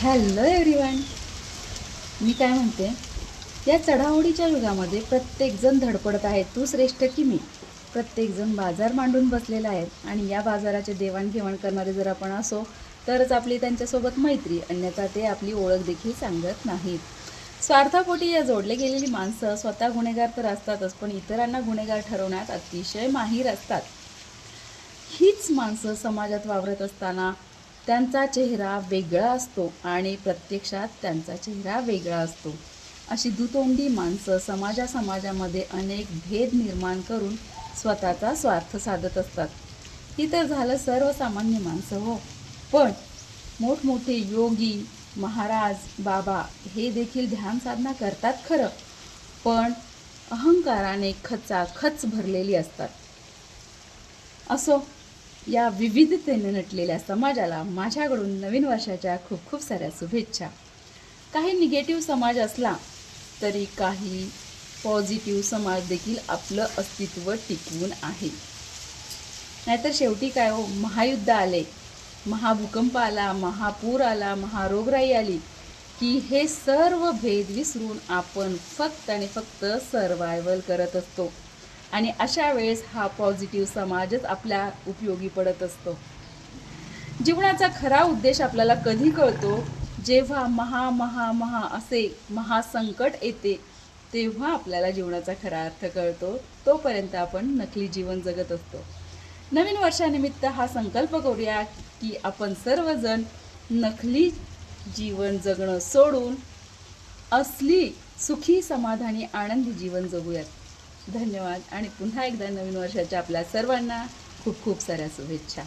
Hello everyone. मी काय म्हणते, या चढाओढीच्या युगामध्ये प्रत्येकजण धडपडत आहे, तू श्रेष्ठ की मी. प्रत्येकजण बाजार मांडून बसलेला आहे आणि या बाजाराचे देवाणघेवाण करणारे जर आपण असो तरच आपली त्यांच्यासोबत मैत्री, अन्यथा ते आपली ओळख देखील सांगत नाहीत. स्वार्थापोटी या जोडले गेलेली माणसं स्वतः गुन्हेगार तर असतातच, पण इतरांना गुन्हेगार ठरवण्यात अतिशय माहीर असतात. हीच माणसं समाजात वावरत असताना त्यांचा चेहरा वेगळा असतो आणि प्रत्यक्षात त्यांचा चेहरा वेगळा असतो. अशी दुतोंडी माणसं समाजामध्ये अनेक भेद निर्माण करून स्वतःचा स्वार्थ साधत असतात. ही तर झालं सर्वसामान्य माणसं हो, पण मोठमोठे योगी, महाराज, बाबा हे देखील ध्यान साधना करतात खरं, पण अहंकाराने खचाखच भरलेली असतात. असो, या विविधतेने नटलेल्या समाजाला माझ्याकडून नवीन वर्षाच्या खूप खूप साऱ्या शुभेच्छा. काही निगेटिव्ह समाज असला तरी काही पॉझिटिव्ह समाज देखील आपलं अस्तित्व टिकवून आहे. नाहीतर शेवटी काय हो, महायुद्ध आले, महाभूकंप आला, महापूर आला, महारोगराई आली की हे सर्व भेद विसरून आपण फक्त आणि फक्त सर्वायवल करत असतो. आणि अशा वेळेस हा पॉझिटिव्ह समाजच आपल्या उपयोगी पडत असतो. जीवनाचा खरा उद्देश आपल्याला कधी कळतो, जेव्हा महा असे महासंकट येते तेव्हा आपल्याला जीवनाचा खरा अर्थ कळतो. तोपर्यंत आपण नकली जीवन जगत असतो. नवीन वर्षानिमित्त हा संकल्प करूया की आपण सर्वजण नकली जीवन जगणं सोडून असली सुखी, समाधानी, आनंदी जीवन जगूयात. धन्यवाद आणि पुन्हा एकदा नवीन वर्षाच्या आपल्या सर्वांना खूप खूप साऱ्या शुभेच्छा.